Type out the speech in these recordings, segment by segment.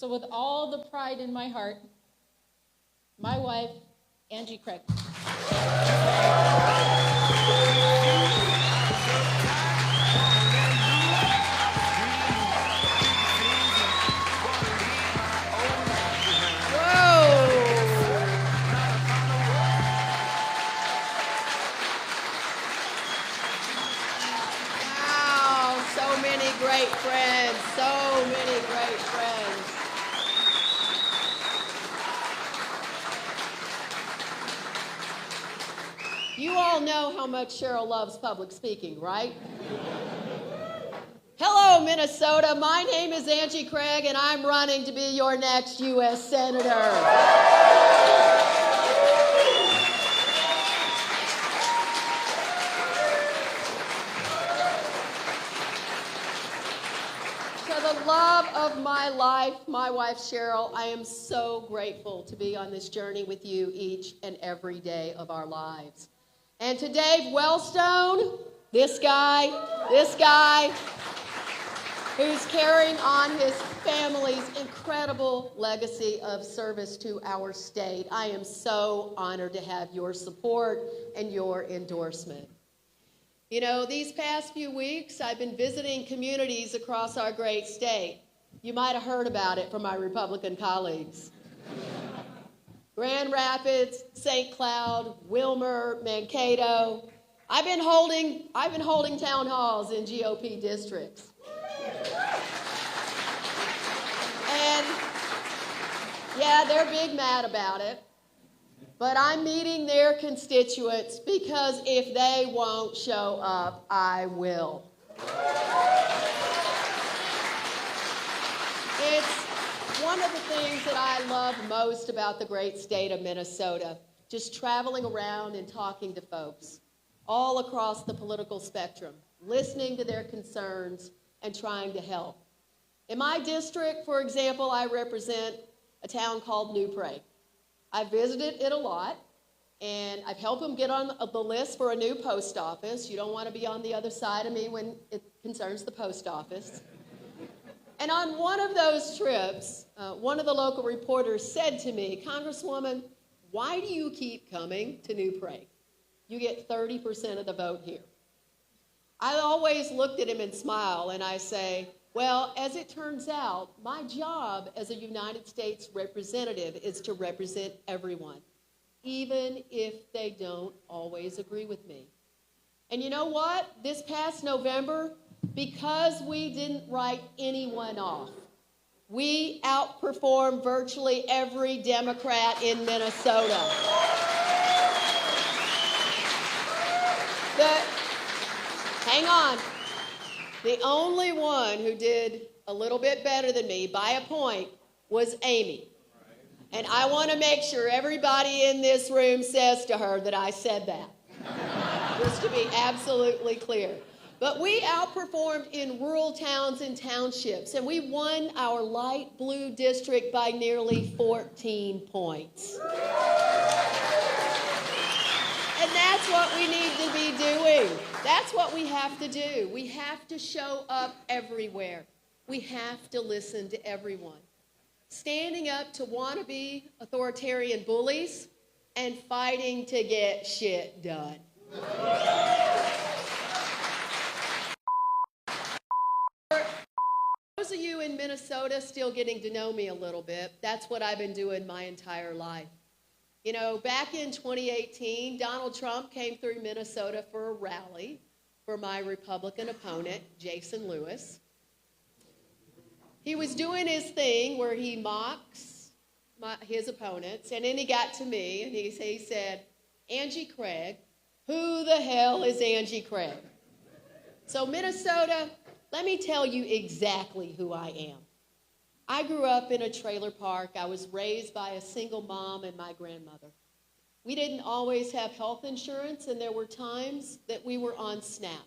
So with all the pride in my heart, my wife, Angie Craig. Great friends, so many great friends. You all know how much Cheryl loves public speaking, right? Hello, Minnesota. My name is Angie Craig, and I'm running to be your next U.S. Senator. Love of my life, my wife Cheryl, I am so grateful to be on this journey with you each and every day of our lives. And to Dave Wellstone, this guy, who's carrying on his family's incredible legacy of service to our state. I am so honored to have your support and your endorsement. You know, these past few weeks, I've been visiting communities across our great state. You might have heard about it from my Republican colleagues. Grand Rapids, St. Cloud, Wilmer, Mankato. I've been holding town halls in GOP districts. And yeah, they're big mad about it. But I'm meeting their constituents because if they won't show up, I will. It's one of the things that I love most about the great state of Minnesota, just traveling around and talking to folks all across the political spectrum, listening to their concerns and trying to help. In my district, for example, I represent a town called New Prague. I visited it a lot, and I've helped them get on the list for a new post office. You don't want to be on the other side of me when it concerns the post office. And on one of those trips, one of the local reporters said to me, "Congresswoman, why do you keep coming to New Prague? You get 30% of the vote here." I always looked at him and smiled, and I say, well, as it turns out, my job as a United States representative is to represent everyone, even if they don't always agree with me. And you know what? This past November, because we didn't write anyone off, we outperformed virtually every Democrat in Minnesota. Hang on. The only one who did a little bit better than me by a point was Amy. And I want to make sure everybody in this room says to her that I said that, just to be absolutely clear. But we outperformed in rural towns and townships, and we won our light blue district by nearly 14 points. And that's what we need to be doing. That's what we have to do. We have to show up everywhere. We have to listen to everyone. Standing up to wannabe authoritarian bullies and fighting to get shit done. Those of you in Minnesota still getting to know me a little bit, that's what I've been doing my entire life. You know, back in 2018, Donald Trump came through Minnesota for a rally for my Republican opponent, Jason Lewis. He was doing his thing where he mocks his opponents, and then he got to me, and he said, "Angie Craig, who the hell is Angie Craig?" So Minnesota, let me tell you exactly who I am. I grew up in a trailer park. I was raised by a single mom and my grandmother. We didn't always have health insurance, and there were times that we were on SNAP.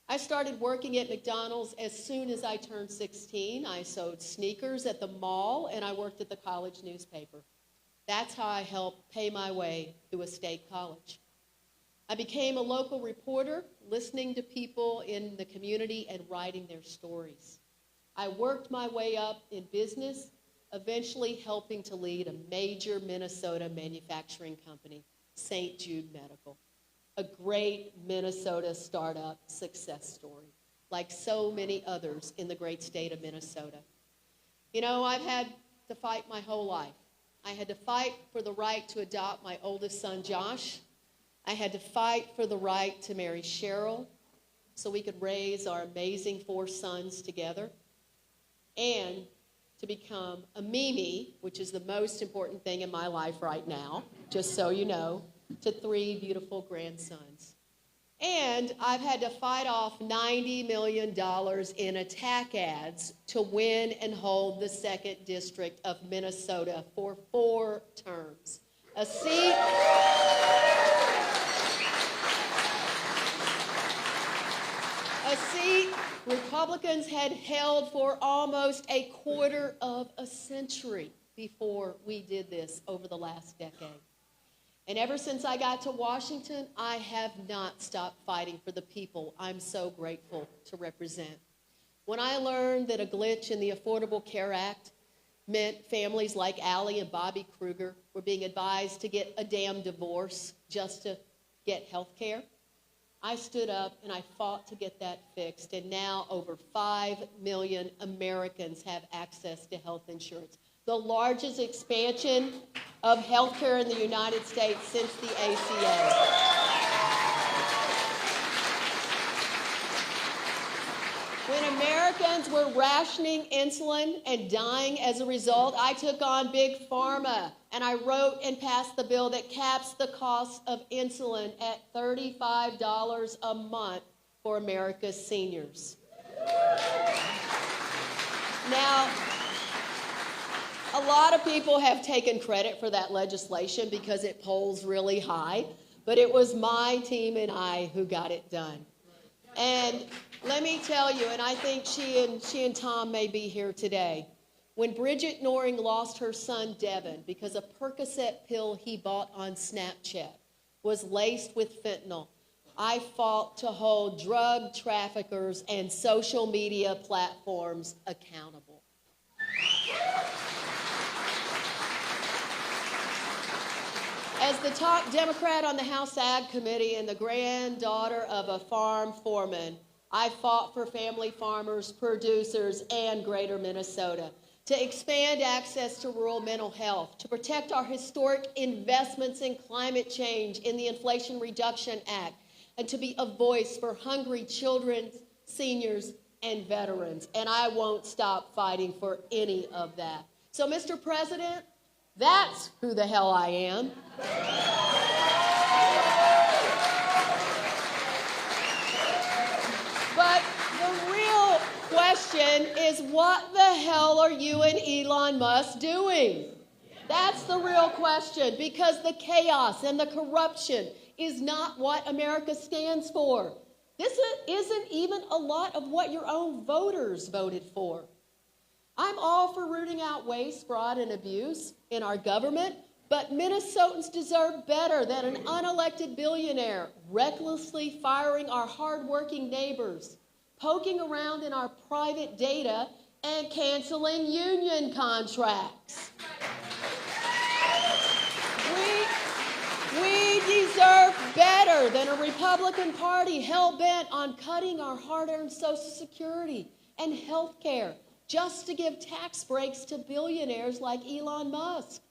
I started working at McDonald's as soon as I turned 16. I sewed sneakers at the mall, and I worked at the college newspaper. That's how I helped pay my way through a state college. I became a local reporter, listening to people in the community and writing their stories. I worked my way up in business, eventually helping to lead a major Minnesota manufacturing company, St. Jude Medical, a great Minnesota startup success story, like so many others in the great state of Minnesota. You know, I've had to fight my whole life. I had to fight for the right to adopt my oldest son, Josh. I had to fight for the right to marry Cheryl so we could raise our amazing 4 sons together, and to become a Mimi, which is the most important thing in my life right now, just so you know, to 3 beautiful grandsons. And I've had to fight off $90 million in attack ads to win and hold the 2nd District of Minnesota for 4 terms. A seat Republicans had held for almost a quarter of a century before we did this over the last decade. And ever since I got to Washington, I have not stopped fighting for the people I'm so grateful to represent. When I learned that a glitch in the Affordable Care Act meant families like Allie and Bobby Kruger were being advised to get a damn divorce just to get health care, I stood up and I fought to get that fixed. And now over 5 million Americans have access to health insurance, the largest expansion of health care in the United States since the ACA. When Americans were rationing insulin and dying as a result, I took on Big Pharma, and I wrote and passed the bill that caps the cost of insulin at $35 a month for America's seniors. Now, a lot of people have taken credit for that legislation because it polls really high, but it was my team and I who got it done. And let me tell you, and I think she and Tom may be here today, when Bridget Noring lost her son Devin because a Percocet pill he bought on Snapchat was laced with fentanyl, I fought to hold drug traffickers and social media platforms accountable. As the top Democrat on the House Ag Committee and the granddaughter of a farm foreman, I fought for family farmers, producers, and greater Minnesota to expand access to rural mental health, to protect our historic investments in climate change in the Inflation Reduction Act, and to be a voice for hungry children, seniors, and veterans. And I won't stop fighting for any of that. So, Mr. President, that's who the hell I am. But the real question is, what the hell are you and Elon Musk doing? That's the real question, because the chaos and the corruption is not what America stands for. This isn't even a lot of what your own voters voted for. I'm all for rooting out waste, fraud, and abuse in our government, but Minnesotans deserve better than an unelected billionaire recklessly firing our hardworking neighbors, poking around in our private data, and canceling union contracts. We deserve better than a Republican Party hell-bent on cutting our hard-earned Social Security and health care just to give tax breaks to billionaires like Elon Musk.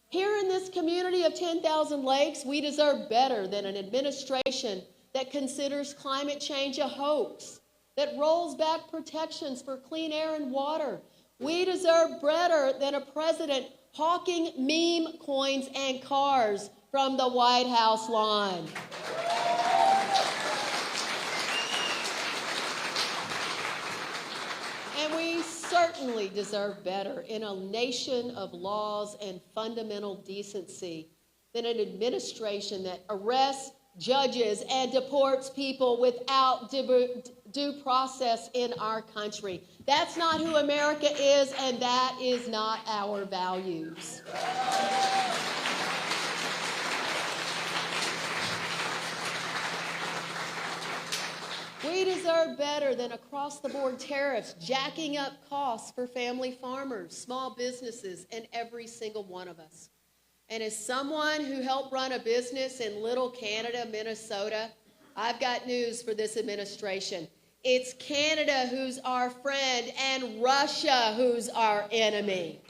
Here in this community of 10,000 lakes, we deserve better than an administration that considers climate change a hoax, that rolls back protections for clean air and water. We deserve better than a president hawking meme coins and cars from the White House lawn. And we certainly deserve better in a nation of laws and fundamental decency than an administration that arrests, judges, and deports people without due process in our country. That's not who America is, and that is not our values. We deserve better than across-the-board tariffs, jacking up costs for family farmers, small businesses, and every single one of us. And as someone who helped run a business in Little Canada, Minnesota, I've got news for this administration. It's Canada who's our friend and Russia who's our enemy.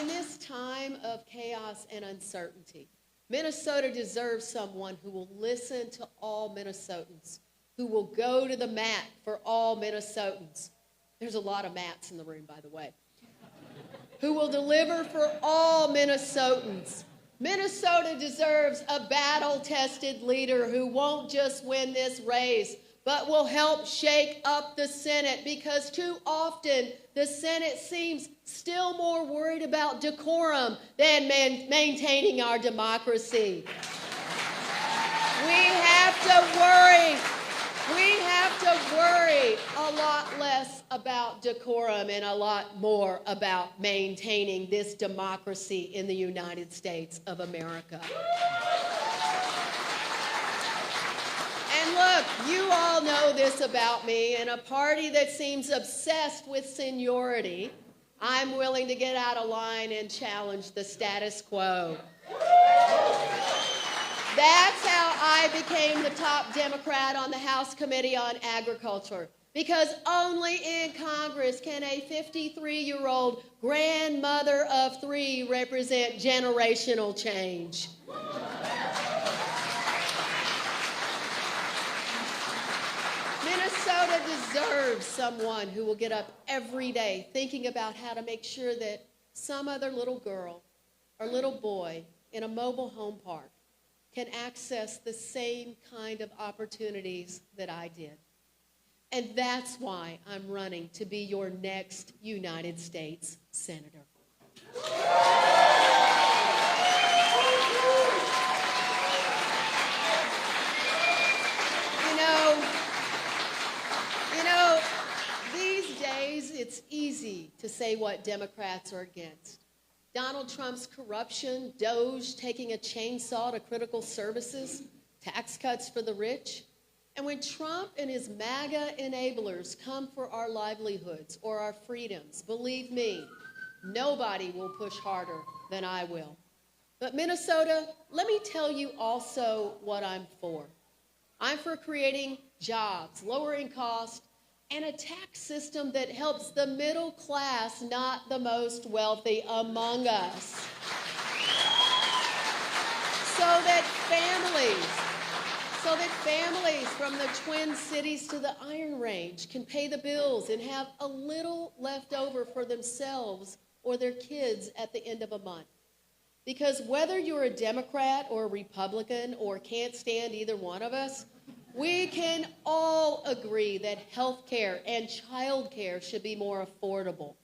In this time of chaos and uncertainty, Minnesota deserves someone who will listen to all Minnesotans, who will go to the mat for all Minnesotans. There's a lot of mats in the room, by the way. Who will deliver for all Minnesotans. Minnesota deserves a battle-tested leader who won't just win this race, but will help shake up the Senate, because too often the Senate seems still more worried about decorum than maintaining our democracy. We have to worry a lot less about decorum and a lot more about maintaining this democracy in the United States of America. And look, you all know this about me. In a party that seems obsessed with seniority, I'm willing to get out of line and challenge the status quo. That's how I became the top Democrat on the House Committee on Agriculture, because only in Congress can a 53-year-old grandmother of 3 represent generational change. Minnesota deserves someone who will get up every day thinking about how to make sure that some other little girl or little boy in a mobile home park can access the same kind of opportunities that I did. And that's why I'm running to be your next United States Senator. You know, these days it's easy to say what Democrats are against. Donald Trump's corruption, DOJ taking a chainsaw to critical services, tax cuts for the rich. And when Trump and his MAGA enablers come for our livelihoods or our freedoms, believe me, nobody will push harder than I will. But Minnesota, let me tell you also what I'm for. I'm for creating jobs, lowering costs, and a tax system that helps the middle class, not the most wealthy among us. So that families from the Twin Cities to the Iron Range can pay the bills and have a little left over for themselves or their kids at the end of a month. Because whether you're a Democrat or a Republican or can't stand either one of us, we can all agree that health care and child care should be more affordable.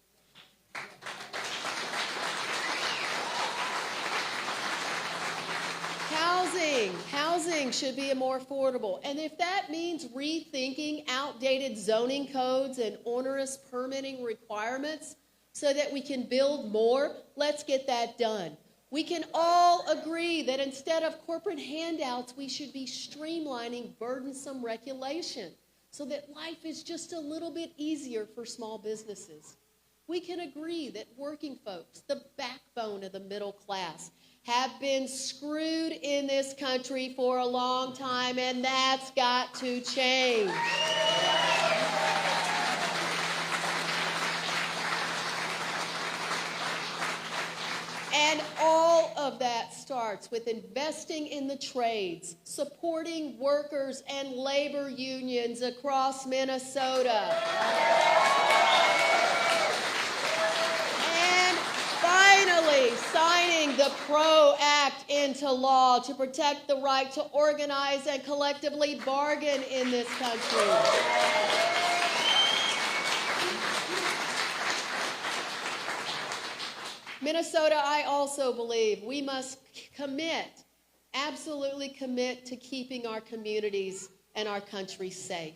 Housing should be more affordable. And if that means rethinking outdated zoning codes and onerous permitting requirements so that we can build more, let's get that done. We can all agree that instead of corporate handouts, we should be streamlining burdensome regulation so that life is just a little bit easier for small businesses. We can agree that working folks, the backbone of the middle class, have been screwed in this country for a long time, and that's got to change. And all of that starts with investing in the trades, supporting workers and labor unions across Minnesota. And finally, signing the PRO Act into law to protect the right to organize and collectively bargain in this country. Minnesota, I also believe we must absolutely commit to keeping our communities and our country safe.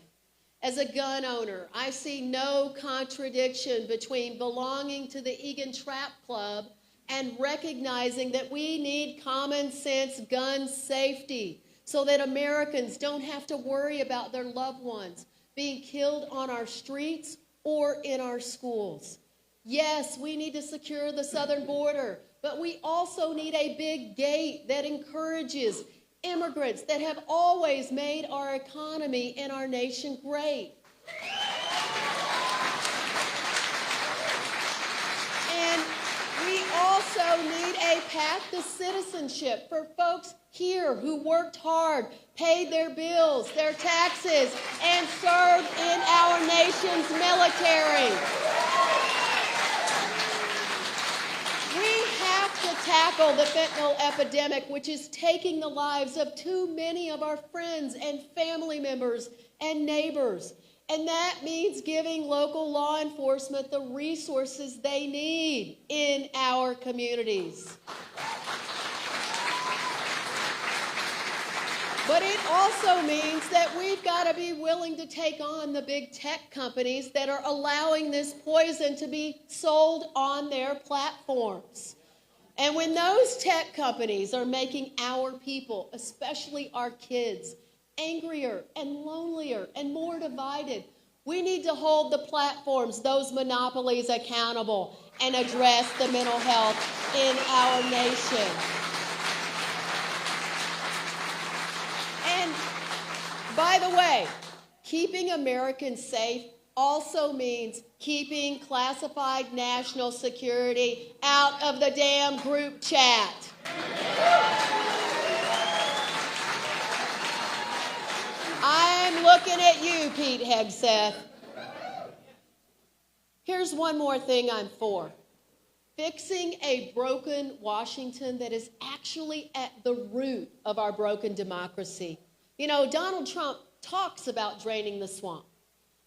As a gun owner, I see no contradiction between belonging to the Egan Trap Club and recognizing that we need common sense gun safety so that Americans don't have to worry about their loved ones being killed on our streets or in our schools. Yes, we need to secure the southern border, but we also need a big gate that encourages immigrants that have always made our economy and our nation great. And we also need a path to citizenship for folks here who worked hard, paid their bills, their taxes, and served in our nation's military. We have to tackle the fentanyl epidemic, which is taking the lives of too many of our friends and family members and neighbors. And that means giving local law enforcement the resources they need in our communities. But it also means that we've got to be willing to take on the big tech companies that are allowing this poison to be sold on their platforms. And when those tech companies are making our people, especially our kids, angrier and lonelier and more divided, we need to hold the platforms, those monopolies, accountable and address the mental health in our nation. And by the way, keeping Americans safe also means keeping classified national security out of the damn group chat. I'm looking at you, Pete Hegseth. Here's one more thing I'm for. Fixing a broken Washington that is actually at the root of our broken democracy. You know, Donald Trump talks about draining the swamp,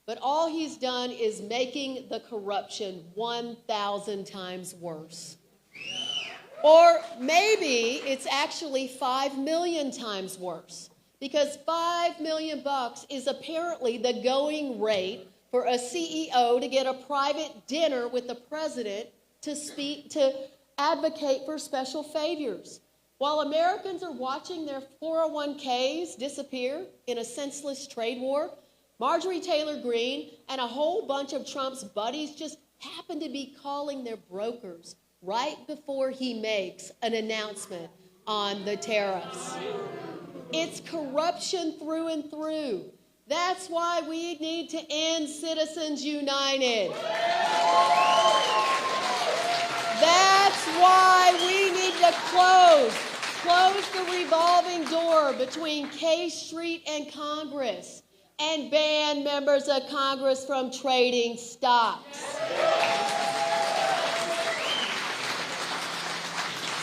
but all he's done is making the corruption 1,000 times worse. Or maybe it's actually 5 million times worse, because $5 million is apparently the going rate for a CEO to get a private dinner with the president to advocate for special favors. While Americans are watching their 401ks disappear in a senseless trade war, Marjorie Taylor Greene and a whole bunch of Trump's buddies just happen to be calling their brokers right before he makes an announcement on the tariffs. It's corruption through and through. That's why we need to end Citizens United. That's why we need to close the revolving door between K Street and Congress and ban members of Congress from trading stocks.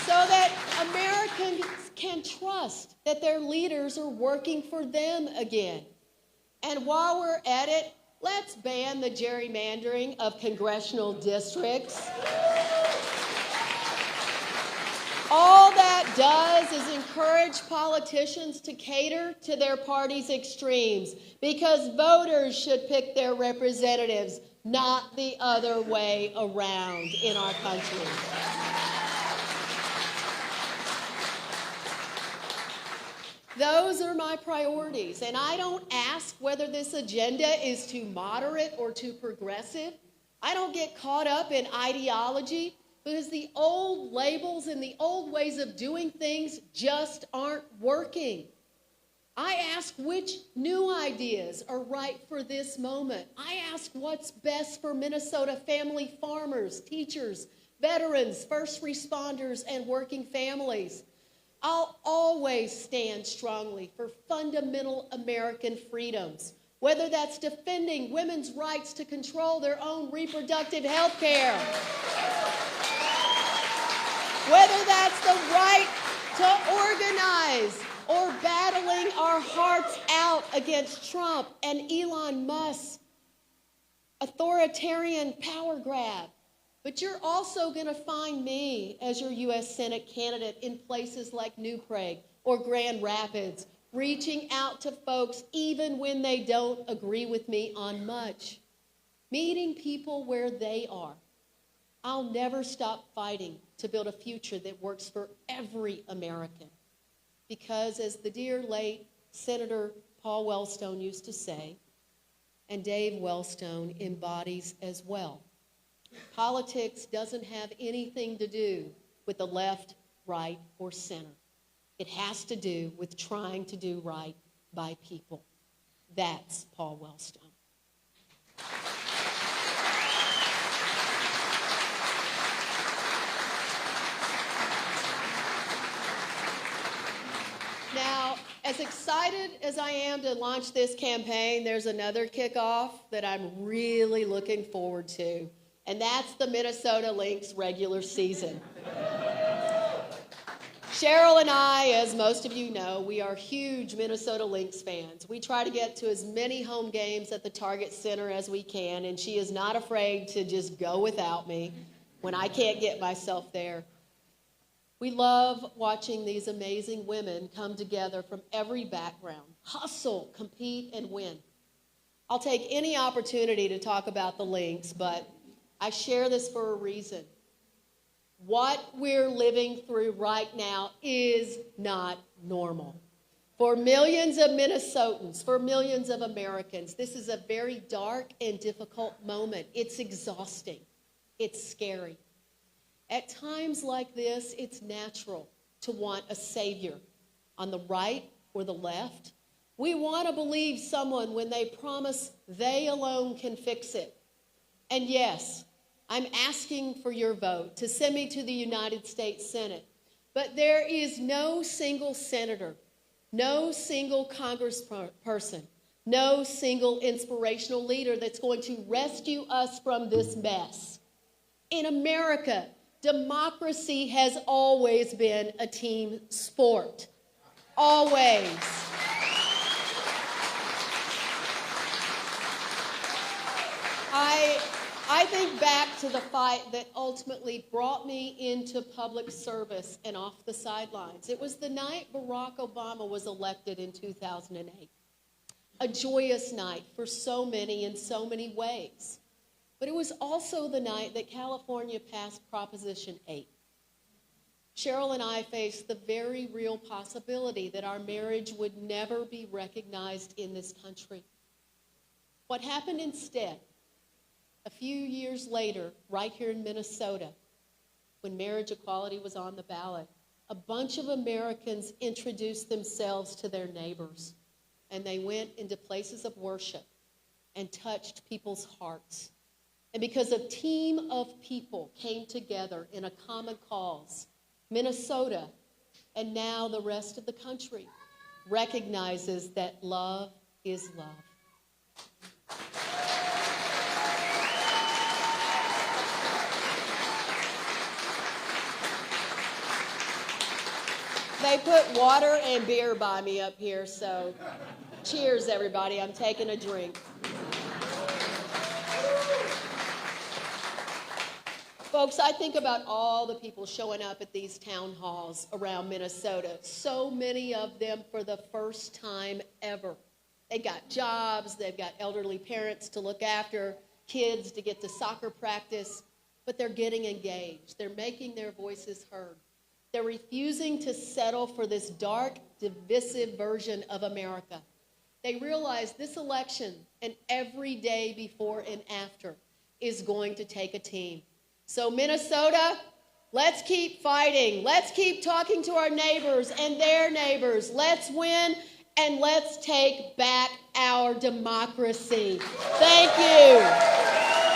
So that Americans can trust that their leaders are working for them again. And while we're at it, let's ban the gerrymandering of congressional districts. All that does is encourage politicians to cater to their party's extremes, because voters should pick their representatives, not the other way around in our country. Those are my priorities, and I don't ask whether this agenda is too moderate or too progressive. I don't get caught up in ideology, because the old labels and the old ways of doing things just aren't working. I ask which new ideas are right for this moment. I ask what's best for Minnesota family farmers, teachers, veterans, first responders, and working families. I'll always stand strongly for fundamental American freedoms, whether that's defending women's rights to control their own reproductive health care, whether that's the right to organize, or battling our hearts out against Trump and Elon Musk's authoritarian power grab. But you're also going to find me as your U.S. Senate candidate in places like New Prague or Grand Rapids, reaching out to folks even when they don't agree with me on much, meeting people where they are. I'll never stop fighting to build a future that works for every American. Because as the dear late Senator Paul Wellstone used to say, and Dave Wellstone embodies as well, politics doesn't have anything to do with the left, right, or center. It has to do with trying to do right by people. That's Paul Wellstone. Now, as excited as I am to launch this campaign, there's another kickoff that I'm really looking forward to, and that's the Minnesota Lynx regular season. Cheryl and I, as most of you know, we are huge Minnesota Lynx fans. We try to get to as many home games at the Target Center as we can, and she is not afraid to just go without me when I can't get myself there. We love watching these amazing women come together from every background, hustle, compete, and win. I'll take any opportunity to talk about the Lynx, but I share this for a reason. What we're living through right now is not normal. For millions of Minnesotans, for millions of Americans, this is a very dark and difficult moment. It's exhausting. It's scary. At times like this, it's natural to want a savior on the right or the left. We want to believe someone when they promise they alone can fix it. And yes, I'm asking for your vote to send me to the United States Senate. But there is no single senator, no single congressperson, no single inspirational leader that's going to rescue us from this mess. In America, democracy has always been a team sport. Always. I think back to the fight that ultimately brought me into public service and off the sidelines. It was the night Barack Obama was elected in 2008. A joyous night for so many in so many ways. But it was also the night that California passed Proposition 8. Cheryl and I faced the very real possibility that our marriage would never be recognized in this country. What happened instead, a few years later, right here in Minnesota, when marriage equality was on the ballot, a bunch of Americans introduced themselves to their neighbors, and they went into places of worship and touched people's hearts. And because a team of people came together in a common cause, Minnesota, and now the rest of the country, recognizes that love is love. They put water and beer by me up here, so cheers, everybody. I'm taking a drink. Folks, I think about all the people showing up at these town halls around Minnesota, so many of them for the first time ever. They've got jobs, they've got elderly parents to look after, kids to get to soccer practice, but they're getting engaged. They're making their voices heard. They're refusing to settle for this dark, divisive version of America. They realize this election and every day before and after is going to take a team. So Minnesota, let's keep fighting. Let's keep talking to our neighbors and their neighbors. Let's win and let's take back our democracy. Thank you.